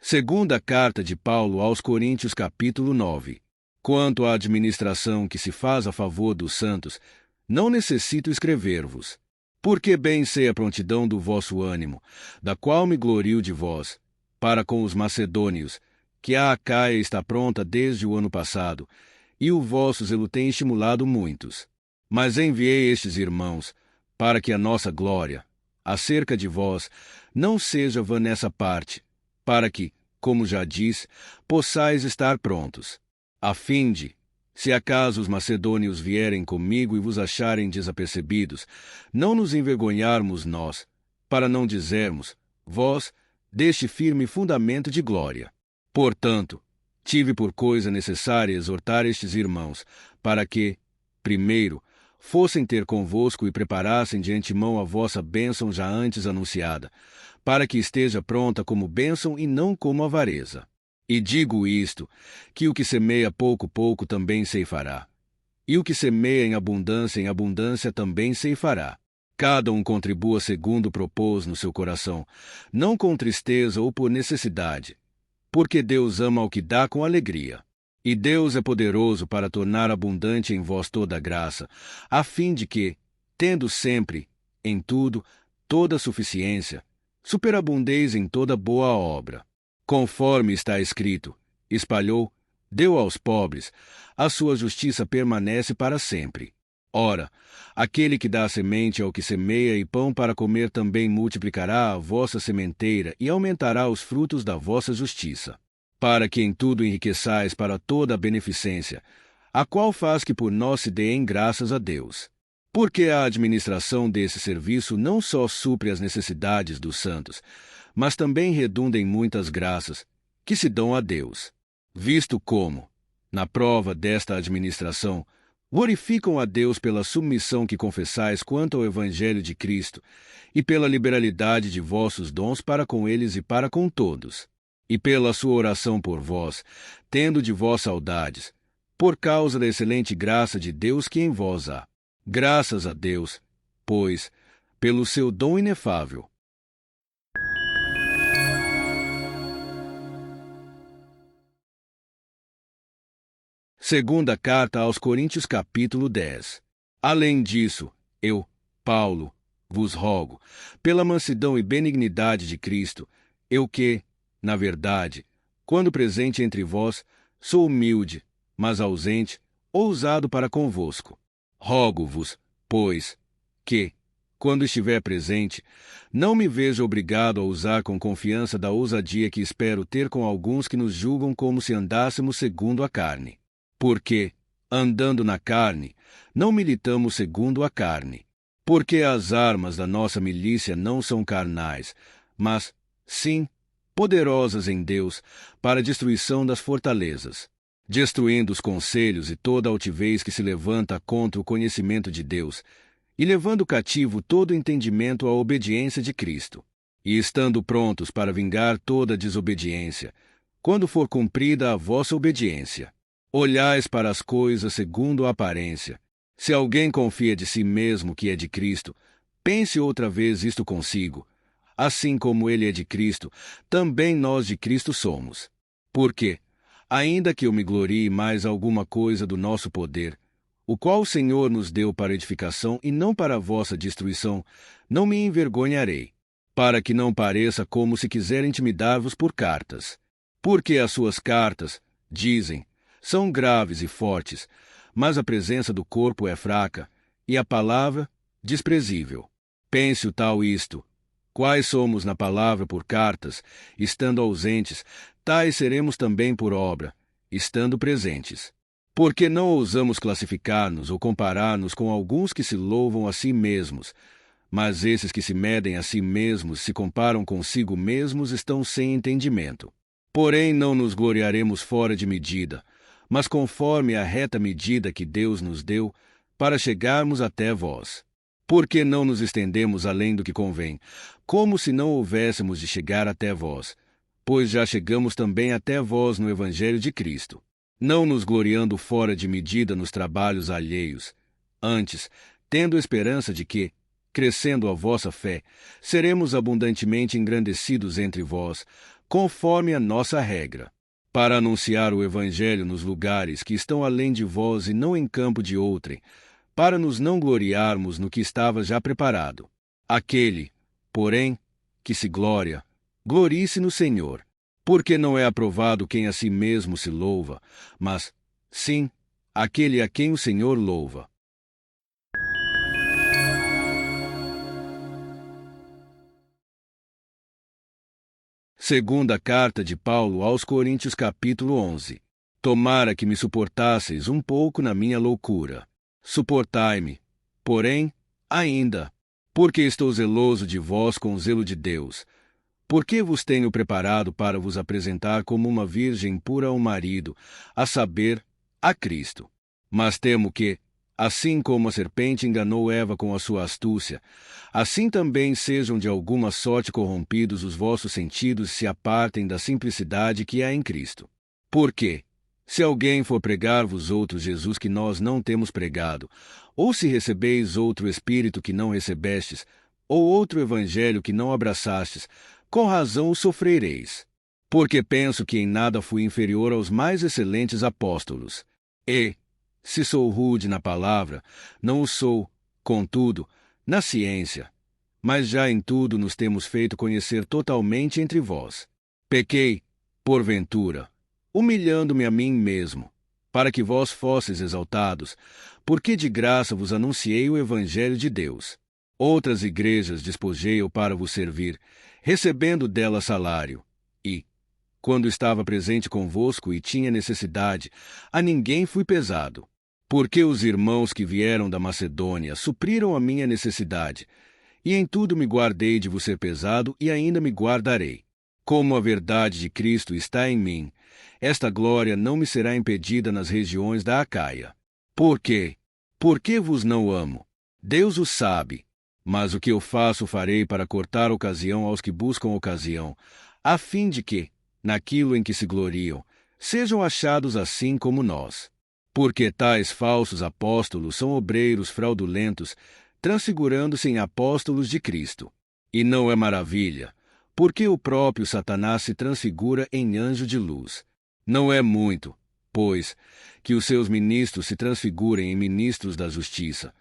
Segunda carta de Paulo aos Coríntios, capítulo 9. Quanto à administração que se faz a favor dos santos, não necessito escrever-vos, porque bem sei a prontidão do vosso ânimo, da qual me glorio de vós, para com os macedônios, que a Acaia está pronta desde o ano passado, e o vosso zelo tem estimulado muitos. Mas enviei estes irmãos, para que a nossa glória, acerca de vós, não seja vã nessa parte, para que, como já diz, possais estar prontos, a fim de, se acaso os macedônios vierem comigo e vos acharem desapercebidos, não nos envergonharmos nós, para não dizermos, vós, deste firme fundamento de glória. Portanto, tive por coisa necessária exortar estes irmãos, para que, primeiro, fossem ter convosco e preparassem de antemão a vossa bênção já antes anunciada, para que esteja pronta como bênção e não como avareza. E digo isto, que o que semeia pouco pouco também ceifará. E o que semeia em abundância também ceifará. Cada um contribua segundo propôs no seu coração, não com tristeza ou por necessidade, porque Deus ama ao que dá com alegria. E Deus é poderoso para tornar abundante em vós toda a graça, a fim de que, tendo sempre, em tudo, toda suficiência, superabundeis em toda boa obra. Conforme está escrito, espalhou, deu aos pobres, a sua justiça permanece para sempre. Ora, aquele que dá semente ao que semeia e pão para comer também multiplicará a vossa sementeira e aumentará os frutos da vossa justiça, para que em tudo enriqueçais para toda a beneficência, a qual faz que por nós se deem graças a Deus. Porque a administração desse serviço não só supre as necessidades dos santos, mas também redunda em muitas graças, que se dão a Deus. Visto como, na prova desta administração, glorificam a Deus pela submissão que confessais quanto ao Evangelho de Cristo, e pela liberalidade de vossos dons para com eles e para com todos, e pela sua oração por vós, tendo de vós saudades, por causa da excelente graça de Deus que em vós há. Graças a Deus, pois, pelo seu dom inefável. Segunda carta aos Coríntios, capítulo 10. Além disso, eu, Paulo, vos rogo, pela mansidão e benignidade de Cristo, eu que, na verdade, quando presente entre vós, sou humilde, mas ausente, ousado para convosco. Rogo-vos, pois, que, quando estiver presente, não me veja obrigado a usar com confiança da ousadia que espero ter com alguns que nos julgam como se andássemos segundo a carne. Porque, andando na carne, não militamos segundo a carne. Porque as armas da nossa milícia não são carnais, mas, sim, poderosas em Deus, para a destruição das fortalezas, destruindo os conselhos e toda altivez que se levanta contra o conhecimento de Deus, e levando cativo todo entendimento à obediência de Cristo, e estando prontos para vingar toda desobediência, quando for cumprida a vossa obediência. Olhais para as coisas segundo a aparência. Se alguém confia de si mesmo que é de Cristo, pense outra vez isto consigo. Assim como ele é de Cristo, também nós de Cristo somos. Porque, ainda que eu me glorie mais alguma coisa do nosso poder, o qual o Senhor nos deu para edificação e não para a vossa destruição, não me envergonharei, para que não pareça como se quiser intimidar-vos por cartas. Porque as suas cartas, dizem, são graves e fortes, mas a presença do corpo é fraca, e a palavra, desprezível. Pense o tal isto. Quais somos na palavra por cartas, estando ausentes, tais seremos também por obra, estando presentes. Porque não ousamos classificar-nos ou comparar-nos com alguns que se louvam a si mesmos, mas esses que se medem a si mesmos, se comparam consigo mesmos, estão sem entendimento. Porém não nos gloriaremos fora de medida, mas conforme a reta medida que Deus nos deu, para chegarmos até vós. Porque não nos estendemos além do que convém, como se não houvéssemos de chegar até vós, pois já chegamos também até vós no Evangelho de Cristo, não nos gloriando fora de medida nos trabalhos alheios, antes, tendo esperança de que, crescendo a vossa fé, seremos abundantemente engrandecidos entre vós, conforme a nossa regra, para anunciar o Evangelho nos lugares que estão além de vós e não em campo de outrem, para nos não gloriarmos no que estava já preparado. Aquele, porém, que se glorie-se no Senhor, porque não é aprovado quem a si mesmo se louva, mas, sim, aquele a quem o Senhor louva. Segunda carta de Paulo aos Coríntios, capítulo 11. Tomara que me suportasseis um pouco na minha loucura. Suportai-me, porém, ainda, porque estou zeloso de vós com o zelo de Deus, porque vos tenho preparado para vos apresentar como uma virgem pura ao marido, a saber, a Cristo. Mas temo que, assim como a serpente enganou Eva com a sua astúcia, assim também sejam de alguma sorte corrompidos os vossos sentidos e se apartem da simplicidade que há em Cristo. Porque, se alguém for pregar-vos outro Jesus que nós não temos pregado, ou se recebeis outro Espírito que não recebestes, ou outro Evangelho que não abraçastes, com razão o sofrereis. Porque penso que em nada fui inferior aos mais excelentes apóstolos. E, se sou rude na palavra, não o sou, contudo, na ciência. Mas já em tudo nos temos feito conhecer totalmente entre vós. Pequei, porventura, humilhando-me a mim mesmo, para que vós fosseis exaltados, porque de graça vos anunciei o Evangelho de Deus. Outras igrejas despojei-o para vos servir, recebendo dela salário, e, quando estava presente convosco e tinha necessidade, a ninguém fui pesado. Porque os irmãos que vieram da Macedônia supriram a minha necessidade, e em tudo me guardei de vos ser pesado e ainda me guardarei. Como a verdade de Cristo está em mim, esta glória não me será impedida nas regiões da Acaia. Por quê? Porque vos não amo. Deus o sabe. Mas o que eu faço farei para cortar ocasião aos que buscam ocasião, a fim de que, naquilo em que se gloriam, sejam achados assim como nós. Porque tais falsos apóstolos são obreiros fraudulentos, transfigurando-se em apóstolos de Cristo. E não é maravilha, porque o próprio Satanás se transfigura em anjo de luz. Não é muito, pois, que os seus ministros se transfigurem em ministros da justiça,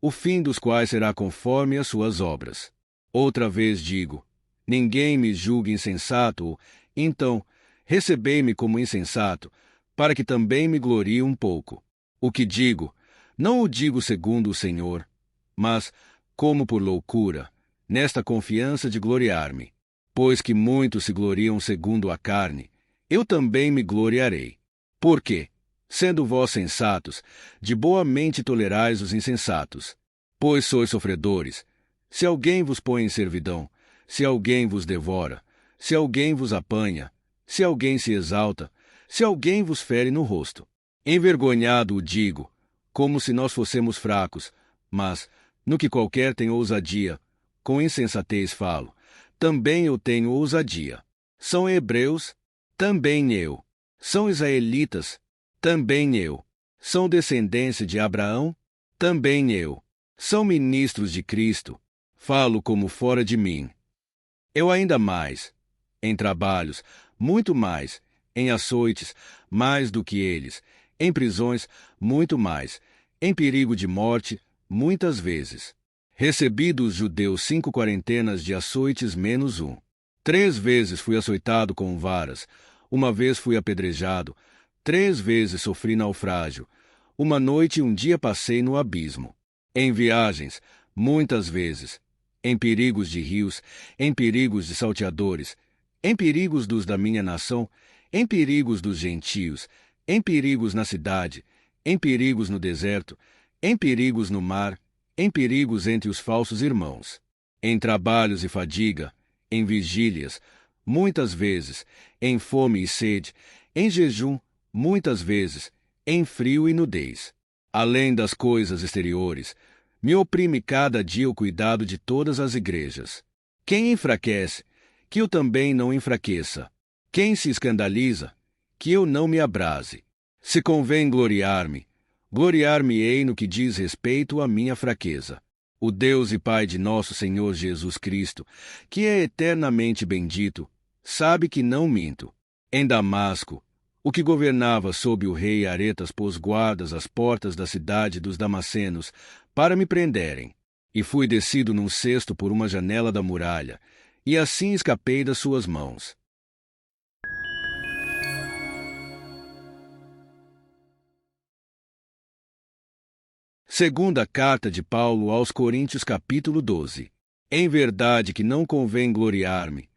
o fim dos quais será conforme as suas obras. Outra vez digo, ninguém me julgue insensato, ou, então, recebei-me como insensato, para que também me glorie um pouco. O que digo, não o digo segundo o Senhor, mas, como por loucura, nesta confiança de gloriar-me. Pois que muitos se gloriam segundo a carne, eu também me gloriarei. Porque, sendo vós sensatos, de boa mente tolerais os insensatos. Pois sois sofredores. Se alguém vos põe em servidão, se alguém vos devora, se alguém vos apanha, se alguém se exalta, se alguém vos fere no rosto. Envergonhado o digo, como se nós fossemos fracos, mas, no que qualquer tem ousadia, com insensatez falo, também eu tenho ousadia. São hebreus? Também eu. São israelitas? Também eu. São descendência de Abraão? Também eu. São ministros de Cristo? Falo como fora de mim. Eu ainda mais. Em trabalhos, muito mais. Em açoites, mais do que eles. Em prisões, muito mais. Em perigo de morte, muitas vezes. Recebi dos judeus 5 quarentenas de açoites menos um. 3 vezes fui açoitado com varas. Uma vez fui apedrejado. 3 vezes sofri naufrágio. Uma noite e um dia passei no abismo. Em viagens, muitas vezes. Em perigos de rios, em perigos de salteadores, em perigos dos da minha nação, em perigos dos gentios, em perigos na cidade, em perigos no deserto, em perigos no mar, em perigos entre os falsos irmãos, em trabalhos e fadiga, em vigílias, muitas vezes, em fome e sede, em jejum, muitas vezes, em frio e nudez. Além das coisas exteriores, me oprime cada dia o cuidado de todas as igrejas. Quem enfraquece, que eu também não enfraqueça. Quem se escandaliza, que eu não me abrase. Se convém gloriar-me, gloriar-me-ei no que diz respeito à minha fraqueza. O Deus e Pai de nosso Senhor Jesus Cristo, que é eternamente bendito, sabe que não minto. Em Damasco, o que governava sob o rei Aretas pôs guardas às portas da cidade dos Damascenos para me prenderem. E fui descido num cesto por uma janela da muralha, e assim escapei das suas mãos. Segunda carta de Paulo aos Coríntios, capítulo 12. Em verdade que não convém gloriar-me,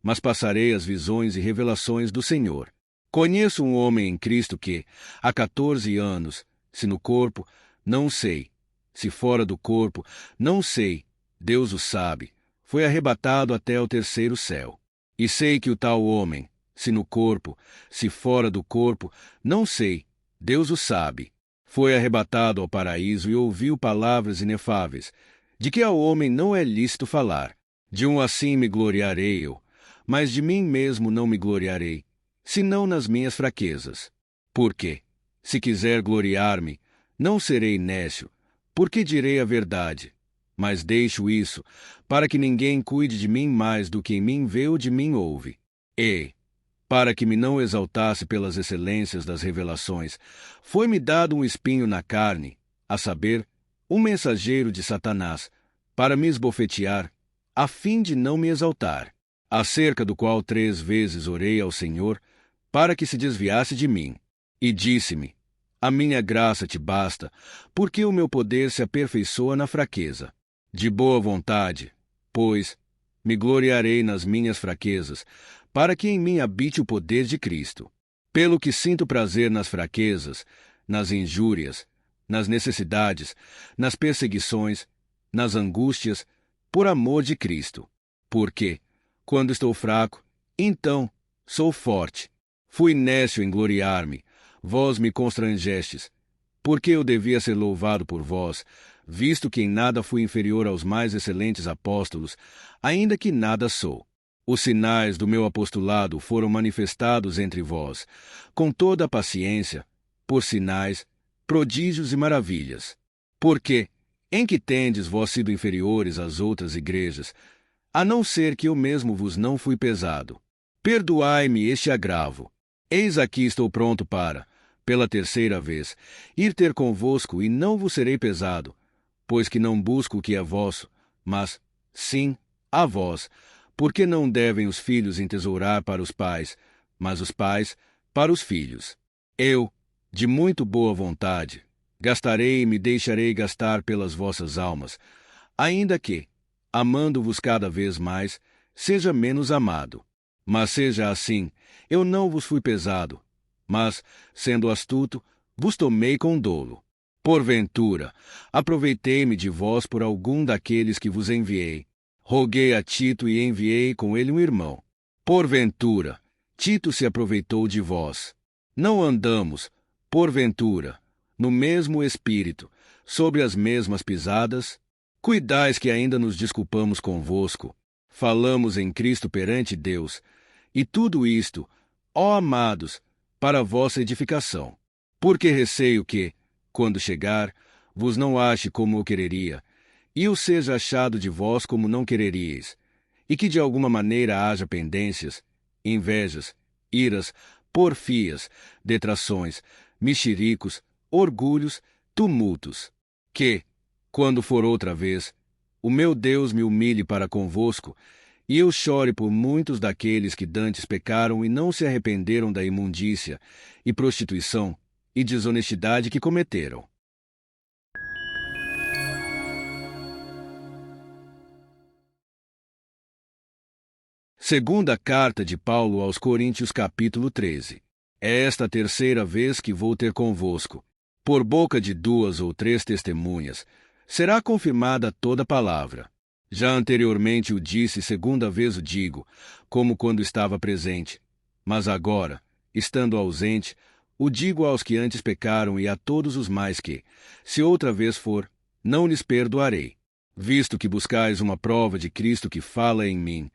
mas passarei as visões e revelações do Senhor. Conheço um homem em Cristo que, há 14 anos, se no corpo, não sei, se fora do corpo, não sei, Deus o sabe, foi arrebatado até o terceiro céu. E sei que o tal homem, se no corpo, se fora do corpo, não sei, Deus o sabe, foi arrebatado ao paraíso e ouviu palavras inefáveis, de que ao homem não é lícito falar. De um assim me gloriarei eu, mas de mim mesmo não me gloriarei, senão nas minhas fraquezas. Porque, se quiser gloriar-me, não serei nécio, porque direi a verdade. Mas deixo isso, para que ninguém cuide de mim mais do que em mim vê ou de mim ouve. E, para que me não exaltasse pelas excelências das revelações, foi-me dado um espinho na carne, a saber, um mensageiro de Satanás, para me esbofetear, a fim de não me exaltar, acerca do qual 3 vezes orei ao Senhor, para que se desviasse de mim. E disse-me: a minha graça te basta, porque o meu poder se aperfeiçoa na fraqueza. De boa vontade, pois, me gloriarei nas minhas fraquezas, para que em mim habite o poder de Cristo. Pelo que sinto prazer nas fraquezas, nas injúrias, nas necessidades, nas perseguições, nas angústias, por amor de Cristo. Porque, quando estou fraco, então sou forte. Fui nécio em gloriar-me, vós me constrangestes, porque eu devia ser louvado por vós, visto que em nada fui inferior aos mais excelentes apóstolos, ainda que nada sou. Os sinais do meu apostolado foram manifestados entre vós, com toda a paciência, por sinais, prodígios e maravilhas. Porque, em que tendes vós sido inferiores às outras igrejas, a não ser que eu mesmo vos não fui pesado? Perdoai-me este agravo. Eis aqui estou pronto para, pela 3ª vez, ir ter convosco e não vos serei pesado, pois que não busco o que é vosso, mas, sim, a vós, porque não devem os filhos entesourar para os pais, mas os pais para os filhos. Eu, de muito boa vontade, gastarei e me deixarei gastar pelas vossas almas, ainda que, amando-vos cada vez mais, seja menos amado. Mas seja assim, eu não vos fui pesado, mas, sendo astuto, vos tomei com dolo. Porventura, aproveitei-me de vós por algum daqueles que vos enviei. Roguei a Tito e enviei com ele um irmão. Porventura, Tito se aproveitou de vós. Não andamos, porventura, no mesmo espírito, sobre as mesmas pisadas? Cuidais que ainda nos desculpamos convosco. Falamos em Cristo perante Deus, e tudo isto, ó amados, para vossa edificação. Porque receio que, quando chegar, vos não ache como eu quereria, e eu seja achado de vós como não quereríeis, e que de alguma maneira haja pendências, invejas, iras, porfias, detrações, mexericos, orgulhos, tumultos. Que, quando for outra vez, o meu Deus me humilhe para convosco, e eu chore por muitos daqueles que dantes pecaram e não se arrependeram da imundícia, e prostituição, e desonestidade que cometeram. Segunda carta de Paulo aos Coríntios, capítulo 13. É esta a 3ª vez que vou ter convosco. Por boca de 2 ou 3 testemunhas, será confirmada toda palavra. Já anteriormente o disse, 2ª vez o digo, como quando estava presente. Mas agora, estando ausente, o digo aos que antes pecaram e a todos os mais que, se outra vez for, não lhes perdoarei. Visto que buscais uma prova de Cristo que fala em mim,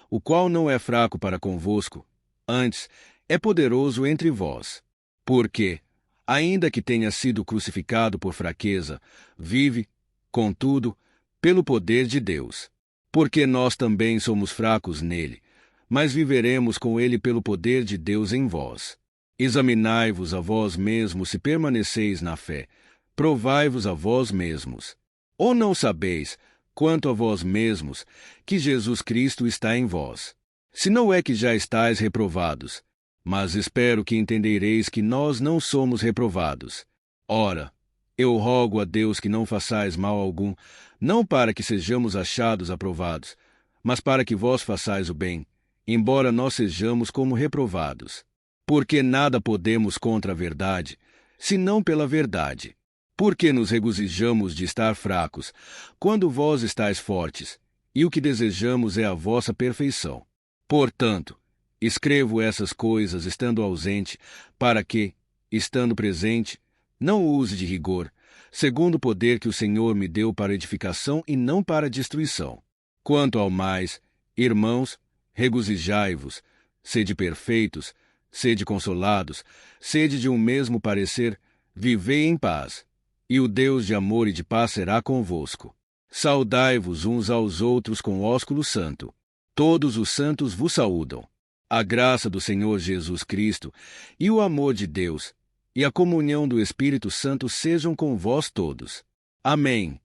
o qual não é fraco para convosco, antes é poderoso entre vós. Porque, ainda que tenha sido crucificado por fraqueza, vive, contudo, pelo poder de Deus. Porque nós também somos fracos nele, mas viveremos com ele pelo poder de Deus em vós. Examinai-vos a vós mesmos se permaneceis na fé. Provai-vos a vós mesmos. Ou não sabeis, quanto a vós mesmos, que Jesus Cristo está em vós? Se não é que já estáis reprovados, mas espero que entendereis que nós não somos reprovados. Ora, eu rogo a Deus que não façais mal algum, não para que sejamos achados aprovados, mas para que vós façais o bem, embora nós sejamos como reprovados. Porque nada podemos contra a verdade, senão pela verdade. Porque nos regozijamos de estar fracos, quando vós estáis fortes, e o que desejamos é a vossa perfeição. Portanto, escrevo essas coisas estando ausente, para que, estando presente, não use de rigor, segundo o poder que o Senhor me deu para edificação e não para destruição. Quanto ao mais, irmãos, regozijai-vos, sede perfeitos, sede consolados, sede de um mesmo parecer, vivei em paz. E o Deus de amor e de paz será convosco. Saudai-vos uns aos outros com ósculo santo. Todos os santos vos saúdam. A graça do Senhor Jesus Cristo, e o amor de Deus, e a comunhão do Espírito Santo sejam com vós todos. Amém.